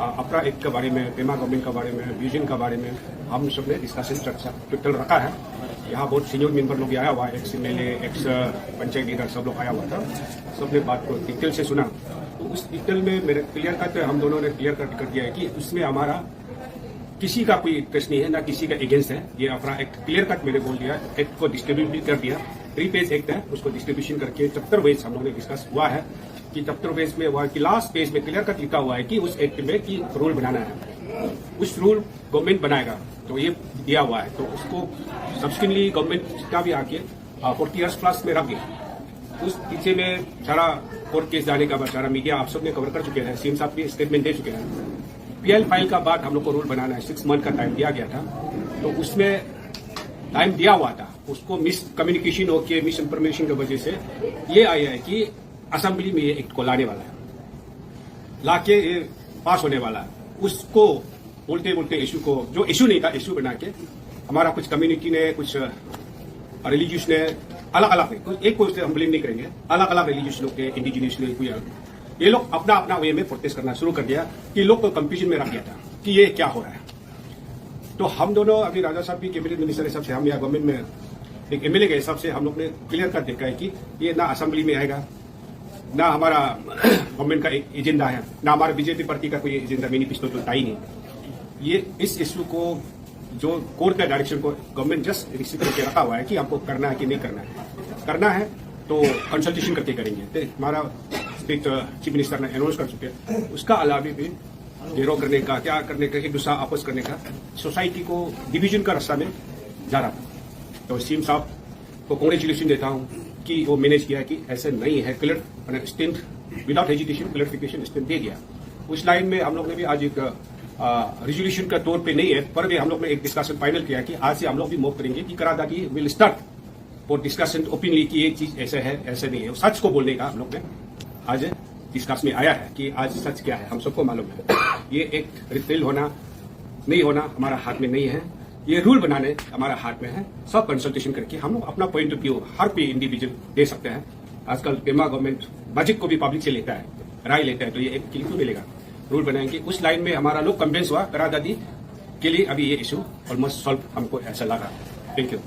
अपना एक के बारे में, पेमा गवर्नमेंट के बारे में, विजन के बारे में हम सब ने डिस्कशन चर्चा टोटल रखा है। यहाँ बहुत सीनियर मेंबर लोग भी आया हुआ है, ex MLA, x panchayat leader सब लोग आया हुआ था। सबने बात को डिटेल से सुना। तो उस डिटेल में मेरे क्लियर कट हम दोनों ने क्लियर कट कर दिया है कि उसमें हमारा किसी का कोई इंटरेस्ट नहीं है, ना किसी का अगेंस्ट है। ये अपना एक्ट क्लियर कट मैंने बोल दिया, एक्ट को डिस्ट्रीब्यूट भी कर दिया। 3 पेज एक्ट है, उसको डिस्ट्रीब्यूशन करके चैप्टर वाइज हम लोग ने डिस्कस हुआ है कि चैप्टर वाइज में हुआ कि लास्ट पेज में क्लियर कट लिखा हुआ है कि उस एक्ट में की रूल बनाना है, उस रूल गवर्नमेंट बनाएगा। तो ये दिया हुआ है, तो उसको सब्सिक्वेंटली गवर्नमेंट का भी आके 40 ईयर्स प्लस में रख दिया। उस पीछे में सारा कोर्ट केस जाने का बाद सारा मीडिया आप सब ने कवर कर चुके हैं, सीएम साहब भी स्टेटमेंट दे चुके हैं। पीएल फाइल का बाद हम लोग को रूल बनाना है, 6 मंथ का टाइम दिया गया था। तो उसमें टाइम दिया हुआ था, उसको मिस कम्युनिकेशन होके मिस इन्फॉर्मेशन की वजह से ये आया है कि असेंबली में ये एक्ट को लाने वाला है, लाके ये पास होने वाला है। उसको बोलते बोलते इशू को, जो इशू नहीं था, इशू बना के हमारा कुछ कम्युनिटी ने, कुछ रिलीजियस ने, अलग अलग एक कोई हम ब्लेम नहीं करेंगे, अलग अलग रिलीजियस लोग थे, इंडिजिनियस लोग, कोई ये लोग अपना अपना वे में प्रोटेस्ट करना शुरू कर दिया कि लोग को कंफ्यूजन में रख दिया था कि ये क्या हो रहा है। तो हम दोनों अभी राजा साहब भी कैबिनेट मिनिस्टर हिसाब से, हम यहाँ गवर्नमेंट में एक एमएलए के हिसाब से हम लोग ने क्लियर कर देखा है कि ये ना असेंबली में आएगा, ना हमारा गवर्नमेंट का एक एजेंडा है, ना हमारा बीजेपी पार्टी का कोई एजेंडा मैनिफेस्टो तो था ही नहीं। ये इस इशू को जो कोर्ट का डायरेक्शन को गवर्नमेंट जस्ट रिसीव करके रखा हुआ है कि हमको करना है कि नहीं करना है। करना है तो कंसल्टेशन करके करेंगे। तो हमारा स्टेट चीफ मिनिस्टर ने अनाउंस कर चुके हैं। उसका अलावा भी घेराव करने का, क्या करने का, एक दूसरा आपस करने का, सोसाइटी को डिवीजन का रास्ता में जा रहा था। तो सीएम साहब को कांग्रेचुलेशन देता हूं कि वो मैनेज किया कि ऐसे नहीं है, clear stand without hesitation clarification stand दे दिया। उस लाइन में हम लोग ने भी आज एक रेजोल्यूशन का तौर पे नहीं है, पर भी हम लोग ने एक डिस्कशन फाइनल किया कि आज से हम लोग भी मूव करेंगे कि करादागी will start for discussion openly कि ये चीज ऐसे है, ऐसे नहीं है। सच को बोलने का हम लोग ने आज डिस्कस में आया है कि आज सच क्या है हम सबको मालूम है। ये एक रिपेल होना नहीं होना हमारा हाथ में नहीं है, ये रूल बनाने हमारा हाथ में है। सब कंसल्टेशन करके हम लोग अपना पॉइंट ऑफ व्यू हर कोई इंडिविजुअल दे सकते हैं। आजकल पेमा गवर्नमेंट बजट को भी पब्लिक से लेता है, राय लेता है, तो ये एक क्यों मिलेगा, रूल बनाएंगे। उस लाइन में हमारा लोग कन्विंस हुआ, करादादी के लिए अभी ये इशू ऑलमोस्ट सॉल्व हमको ऐसा लगा। Thank you.